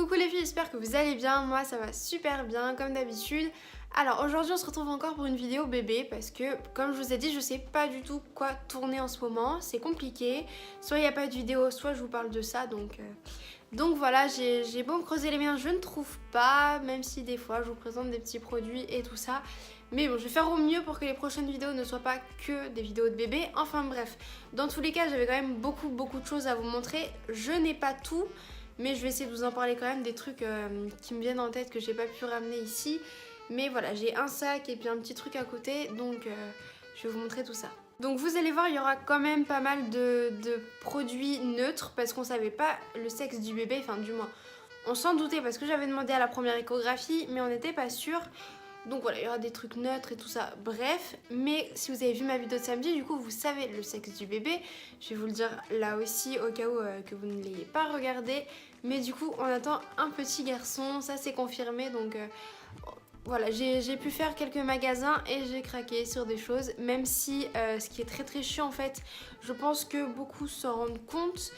Coucou les filles, j'espère que vous allez bien, moi ça va super bien comme d'habitude. Alors aujourd'hui on se retrouve encore pour une vidéo bébé parce que comme je vous ai dit je sais pas du tout quoi tourner en ce moment, c'est compliqué. Soit il n'y a pas de vidéo, soit je vous parle de ça donc voilà, j'ai beau me creuser les mains, je ne trouve pas, même si des fois je vous présente des petits produits et tout ça. Mais bon, je vais faire au mieux pour que les prochaines vidéos ne soient pas que des vidéos de bébé. Enfin bref, dans tous les cas j'avais quand même beaucoup de choses à vous montrer. Je n'ai pas tout. Mais je vais essayer de vous en parler quand même, des trucs qui me viennent en tête que j'ai pas pu ramener ici. Mais voilà, j'ai un sac et puis un petit truc à côté, donc je vais vous montrer tout ça. Donc vous allez voir, il y aura quand même pas mal de produits neutres parce qu'on savait pas le sexe du bébé, enfin du moins. On s'en doutait parce que j'avais demandé à la première échographie, mais on n'était pas sûr. Donc voilà, il y aura des trucs neutres et tout ça, bref. Mais si vous avez vu ma vidéo de samedi, du coup vous savez le sexe du bébé. Je vais vous le dire là aussi au cas où que vous ne l'ayez pas regardé. Mais du coup on attend un petit garçon, ça c'est confirmé. Donc voilà, j'ai pu faire quelques magasins et j'ai craqué sur des choses. Même si ce qui est très chiant en fait, je pense que beaucoup s'en rendent compte.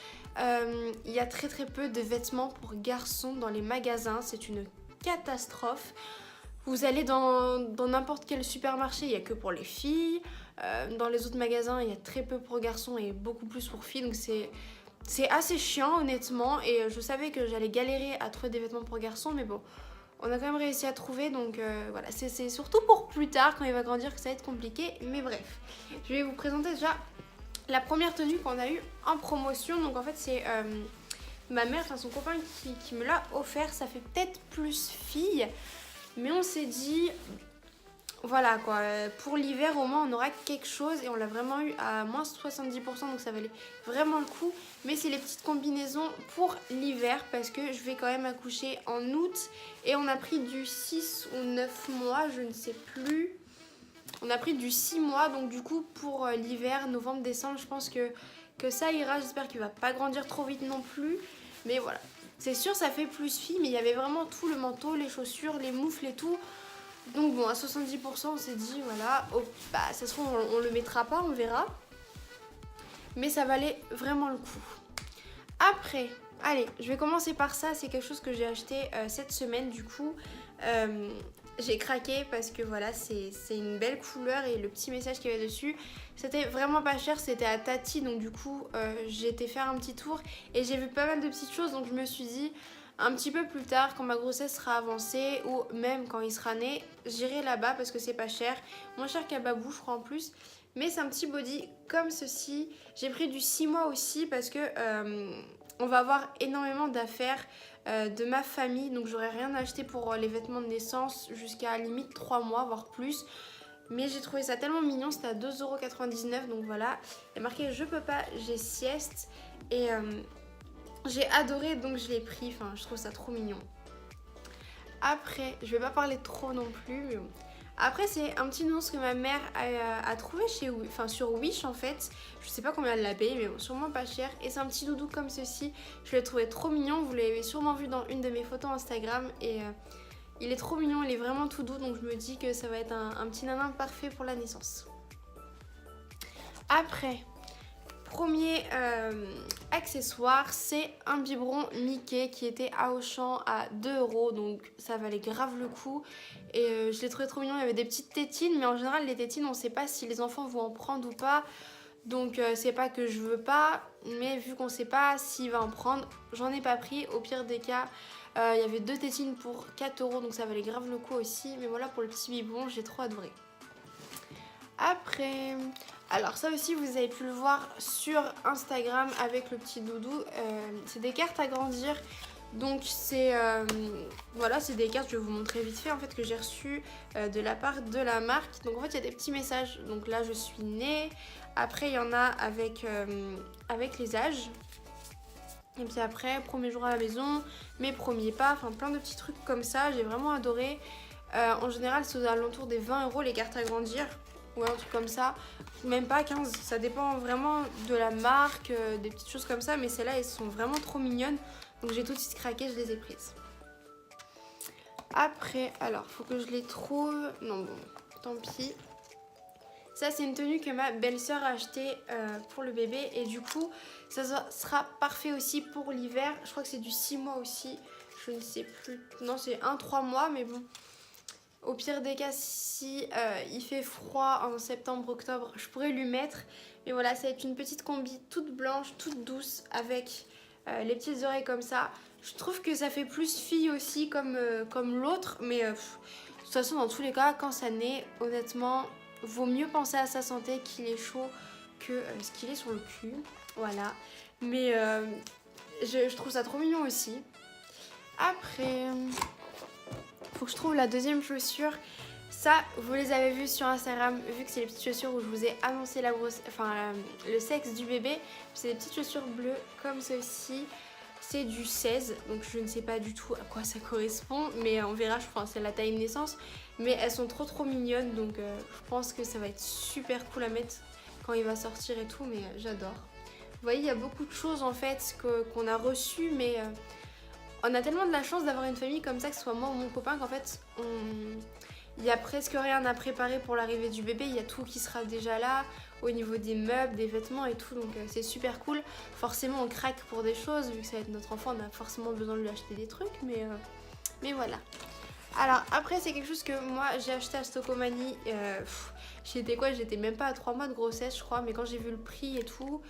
Il y a très peu de vêtements pour garçons dans les magasins, c'est une catastrophe. Vous allez dans n'importe quel supermarché, il n'y a que pour les filles. Dans les autres magasins, il y a très peu pour garçons et beaucoup plus pour filles. Donc c'est assez chiant honnêtement. Et je savais que j'allais galérer à trouver des vêtements pour garçons. Mais bon, on a quand même réussi à trouver. Donc voilà, c'est surtout pour plus tard quand il va grandir que ça va être compliqué. Mais bref, je vais vous présenter déjà la première tenue qu'on a eue en promotion. Donc en fait c'est ma mère, enfin son copain qui me l'a offert. Ça fait peut-être plus fille. Mais on s'est dit, voilà quoi, pour l'hiver au moins on aura quelque chose et on l'a vraiment eu à moins 70% donc ça valait vraiment le coup. Mais c'est les petites combinaisons pour l'hiver parce que je vais quand même accoucher en août et on a pris du 6 ou 9 mois, je ne sais plus. On a pris du 6 mois donc du coup pour l'hiver, novembre, décembre, je pense que ça ira. J'espère qu'il va pas grandir trop vite non plus. Mais voilà. C'est sûr, ça fait plus fille, mais il y avait vraiment tout, le manteau, les chaussures, les moufles et tout. Donc bon, à 70%, on s'est dit, voilà, oh, bah ça se trouve, on le mettra pas, on verra. Mais ça valait vraiment le coup. Après, allez, je vais commencer par ça. C'est quelque chose que j'ai acheté cette semaine, du coup. J'ai craqué parce que voilà, c'est une belle couleur et le petit message qu'il y avait dessus, c'était vraiment pas cher, c'était à Tati, donc du coup j'ai été faire un petit tour et j'ai vu pas mal de petites choses, donc je me suis dit un petit peu plus tard quand ma grossesse sera avancée ou même quand il sera né, j'irai là-bas parce que c'est pas cher, moins cher qu'à Babou je crois en plus. Mais c'est un petit body comme ceci. J'ai pris du 6 mois aussi parce que on va avoir énormément d'affaires de ma famille. Donc j'aurais rien acheté pour les vêtements de naissance jusqu'à limite 3 mois, voire plus. Mais j'ai trouvé ça tellement mignon, c'était à 2,99 €. Donc voilà, il y a marqué je peux pas, j'ai sieste. Et j'ai adoré donc je l'ai pris. Enfin, je trouve ça trop mignon. Après, je vais pas parler trop non plus, mais bon. Après, c'est un petit nounours que ma mère a trouvé sur Wish en fait. Je sais pas combien elle l'a payé, mais bon, sûrement pas cher. Et c'est un petit doudou comme ceci. Je l'ai trouvé trop mignon. Vous l'avez sûrement vu dans une de mes photos Instagram. Et il est trop mignon, il est vraiment tout doux. Donc je me dis que ça va être un petit nanin parfait pour la naissance. Après, premier accessoire, c'est un biberon Mickey qui était à Auchan à 2 €, donc ça valait grave le coup. Et je l'ai trouvé trop mignon, il y avait des petites tétines, mais en général les tétines on sait pas si les enfants vont en prendre ou pas. Donc c'est pas que je veux pas, mais vu qu'on sait pas s'il va en prendre, j'en ai pas pris. Au pire des cas, il y avait 2 tétines pour 4 €, donc ça valait grave le coup aussi. Mais voilà pour le petit biberon, j'ai trop adoré. Après, alors ça aussi vous avez pu le voir sur Instagram avec le petit doudou, c'est des cartes à grandir. Donc c'est voilà, c'est des cartes, je vais vous montrer vite fait en fait que j'ai reçues de la part de la marque. Donc en fait il y a des petits messages, donc là je suis née, après il y en a avec les âges. Et puis après, premier jour à la maison, mes premiers pas, enfin plein de petits trucs comme ça, j'ai vraiment adoré. En général c'est aux alentours des 20 € les cartes à grandir. Ou un truc comme ça, même pas 15, ça dépend vraiment de la marque, des petites choses comme ça, mais celles-là elles sont vraiment trop mignonnes, donc j'ai tout de suite craqué, je les ai prises. Après, alors faut que je les trouve, non bon, tant pis. Ça c'est une tenue que ma belle-sœur a achetée pour le bébé et du coup ça sera parfait aussi pour l'hiver, je crois que c'est du 6 mois aussi, je ne sais plus, non c'est 1-3 mois mais bon. Au pire des cas, si il fait froid en septembre-octobre, je pourrais lui mettre. Mais voilà, ça va être une petite combi toute blanche, toute douce, avec les petites oreilles comme ça. Je trouve que ça fait plus fille aussi comme l'autre. Mais de toute façon, dans tous les cas, quand ça naît, honnêtement, vaut mieux penser à sa santé qu'il est chaud que ce qu'il est sur le cul. Voilà. Mais je trouve ça trop mignon aussi. Après... faut que je trouve la deuxième chaussure. Ça, vous les avez vues sur Instagram, vu que c'est les petites chaussures où je vous ai annoncé le sexe du bébé. C'est des petites chaussures bleues comme ceci. C'est du 16, donc je ne sais pas du tout à quoi ça correspond, mais on verra, je pense que c'est la taille de naissance. Mais elles sont trop mignonnes, donc je pense que ça va être super cool à mettre quand il va sortir et tout, mais j'adore. Vous voyez, il y a beaucoup de choses en fait qu'on a reçues, mais... on a tellement de la chance d'avoir une famille comme ça, que ce soit moi ou mon copain, qu'en fait, il n'y a presque rien à préparer pour l'arrivée du bébé. Il y a tout qui sera déjà là, au niveau des meubles, des vêtements et tout, donc c'est super cool. Forcément, on craque pour des choses, vu que ça va être notre enfant, on a forcément besoin de lui acheter des trucs, mais voilà. Alors après, c'est quelque chose que moi, j'ai acheté à Stocomanie. J'étais même pas à 3 mois de grossesse, je crois, mais quand j'ai vu le prix et tout,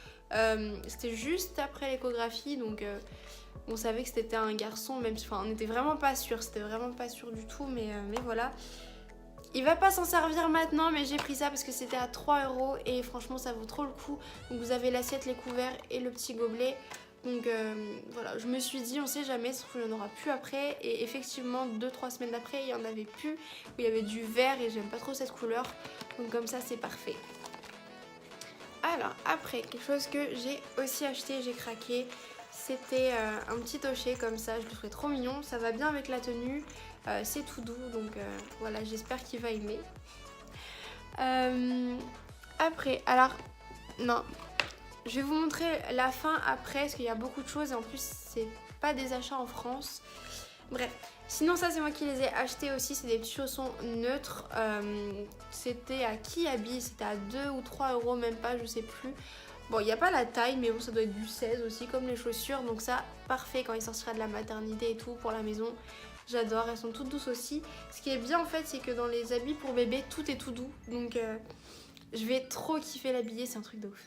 c'était juste après l'échographie, donc... on savait que c'était un garçon, même si on n'était vraiment pas sûr, c'était vraiment pas sûr du tout, mais voilà. Il va pas s'en servir maintenant, mais j'ai pris ça parce que c'était à 3 € et franchement ça vaut trop le coup. Donc vous avez l'assiette, les couverts et le petit gobelet. Donc voilà, je me suis dit on sait jamais, sauf qu'il n'y en aura plus après. Et effectivement 2-3 semaines après il y en avait plus, où il y avait du vert et j'aime pas trop cette couleur. Donc comme ça c'est parfait. Alors après, quelque chose que j'ai aussi acheté, j'ai craqué. C'était un petit toché comme ça, je le trouvais trop mignon. Ça va bien avec la tenue, c'est tout doux, donc voilà, j'espère qu'il va aimer. Après, alors, non, je vais vous montrer la fin après, parce qu'il y a beaucoup de choses et en plus, c'est pas des achats en France. Bref, sinon ça c'est moi qui les ai achetés aussi, c'est des petits chaussons neutres. C'était à Kiabi, c'était à 2 ou 3 € même pas, je sais plus. Bon, il n'y a pas la taille, mais bon, ça doit être du 16 aussi, comme les chaussures. Donc ça, parfait quand il sortira de la maternité et tout pour la maison. J'adore, elles sont toutes douces aussi. Ce qui est bien en fait, c'est que dans les habits pour bébé, tout est tout doux. Donc je vais trop kiffer l'habiller, c'est un truc de ouf.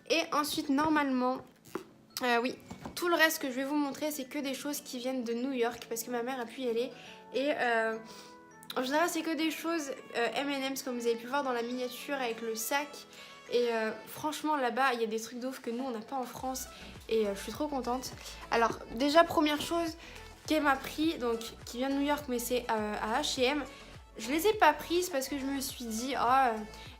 Et ensuite, normalement, oui, tout le reste que je vais vous montrer, c'est que des choses qui viennent de New York, parce que ma mère a pu y aller. Et en général, c'est que des choses M&M's, comme vous avez pu voir dans la miniature avec le sac. Et franchement là-bas il y a des trucs de ouf que nous on n'a pas en France et je suis trop contente. Alors déjà première chose qu'elle m'a pris, donc qui vient de New York mais c'est à H&M. Je les ai pas prises parce que je me suis dit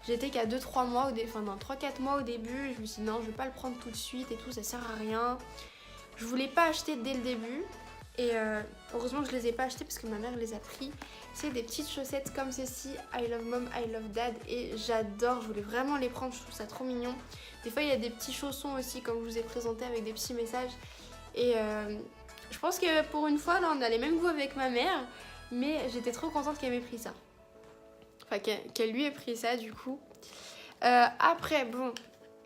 j'étais qu'à 2-3 mois, enfin non 3-4 mois au début. Je me suis dit non je vais pas le prendre tout de suite et tout, ça sert à rien. Je voulais pas acheter dès le début. Et heureusement que je les ai pas achetées parce que ma mère les a pris. C'est des petites chaussettes comme ceci, I love mom, I love dad. Et j'adore, je voulais vraiment les prendre, je trouve ça trop mignon. Des fois il y a des petits chaussons aussi comme je vous ai présenté avec des petits messages. Et je pense que pour une fois là on a les mêmes goûts avec ma mère. Mais j'étais trop contente qu'elle m'ait pris ça. Enfin qu'elle lui ait pris ça du coup. Après bon...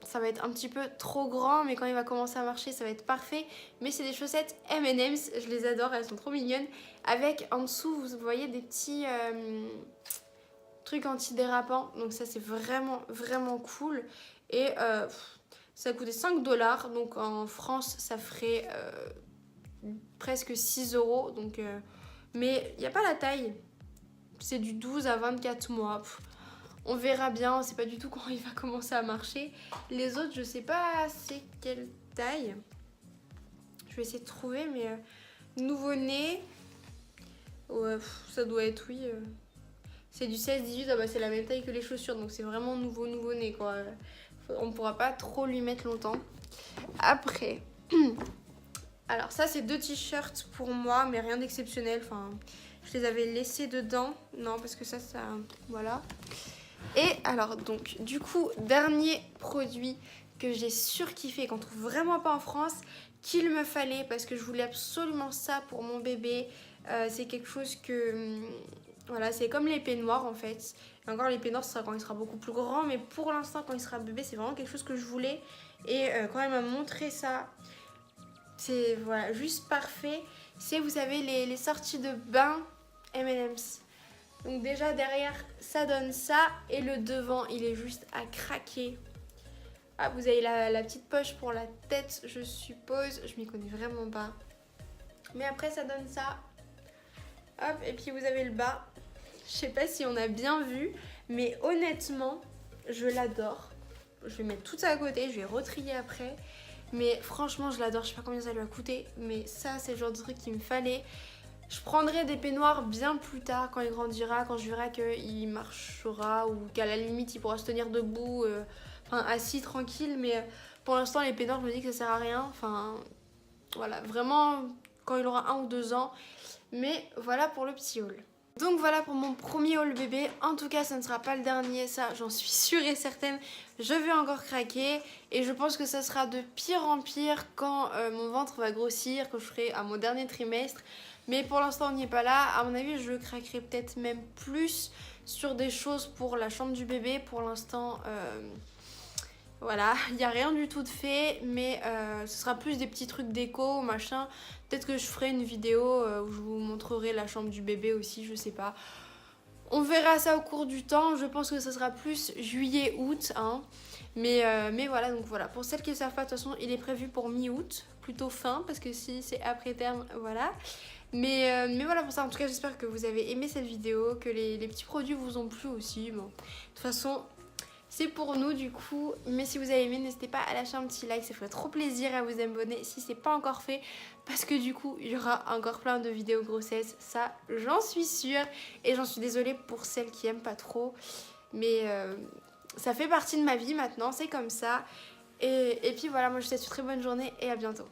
ça va être un petit peu trop grand, mais quand il va commencer à marcher, ça va être parfait. Mais c'est des chaussettes M&M's, je les adore, elles sont trop mignonnes. Avec en dessous, vous voyez des petits trucs antidérapants. Donc ça, c'est vraiment cool. Et ça a coûté 5 $. Donc en France, ça ferait presque 6 €. Donc, mais il n'y a pas la taille. C'est du 12 à 24 mois. On verra bien, on sait pas du tout quand il va commencer à marcher. Les autres, je sais pas c'est quelle taille. Je vais essayer de trouver, mais nouveau-né, ouais, ça doit être, oui. C'est du 16-18, ah bah c'est la même taille que les chaussures, donc c'est vraiment nouveau-né quoi. On pourra pas trop lui mettre longtemps. Après, alors ça c'est 2 t-shirts pour moi, mais rien d'exceptionnel. Enfin, je les avais laissés dedans. Non, parce que ça, voilà. Et alors donc du coup dernier produit que j'ai surkiffé, qu'on trouve vraiment pas en France, qu'il me fallait parce que je voulais absolument ça pour mon bébé. C'est quelque chose que voilà, c'est comme l'épée noire en fait. Et encore l'épée noire ce sera quand il sera beaucoup plus grand, mais pour l'instant quand il sera bébé c'est vraiment quelque chose que je voulais. Et quand elle m'a montré ça, c'est voilà juste parfait. c'est, vous savez, les sorties de bain M&M's. Donc déjà derrière ça donne ça et le devant il est juste à craquer. Ah, vous avez la petite poche pour la tête je suppose, je m'y connais vraiment pas. Mais après ça donne ça. Hop, et puis vous avez le bas. Je sais pas si on a bien vu, mais honnêtement je l'adore. Je vais mettre tout ça à côté, je vais retrier après. Mais franchement je l'adore, je sais pas combien ça lui a coûté, mais ça c'est le genre de truc qu'il me fallait. Je prendrai des peignoirs bien plus tard quand il grandira, quand je verrai qu'il marchera ou qu'à la limite il pourra se tenir debout, enfin assis tranquille. Mais pour l'instant les peignoirs je me dis que ça sert à rien. Enfin voilà, vraiment quand il aura 1 ou 2 ans. Mais voilà pour le petit haul. Donc voilà pour mon premier haul bébé. En tout cas, ça ne sera pas le dernier, ça j'en suis sûre et certaine. Je vais encore craquer et je pense que ça sera de pire en pire quand mon ventre va grossir, quand je serai à mon dernier trimestre. Mais pour l'instant on n'y est pas là. À mon avis je craquerai peut-être même plus sur des choses pour la chambre du bébé. Pour l'instant voilà, il n'y a rien du tout de fait. Mais ce sera plus des petits trucs déco, machin. Peut-être que je ferai une vidéo où je vous montrerai la chambre du bébé aussi, je sais pas. On verra ça au cours du temps. Je pense que ça sera plus juillet-août, hein. Mais voilà, donc voilà. Pour celles qui ne savent pas, de toute façon, il est prévu pour mi-août, plutôt fin, parce que si c'est après terme, voilà. Mais voilà pour ça, en tout cas j'espère que vous avez aimé cette vidéo, que les petits produits vous ont plu aussi. Bon, de toute façon c'est pour nous du coup, mais si vous avez aimé n'hésitez pas à lâcher un petit like, ça ferait trop plaisir, à vous abonner si c'est pas encore fait, parce que du coup il y aura encore plein de vidéos grossesse, ça j'en suis sûre, et j'en suis désolée pour celles qui aiment pas trop, mais ça fait partie de ma vie maintenant, c'est comme ça, et puis voilà, moi je vous souhaite une très bonne journée et à bientôt.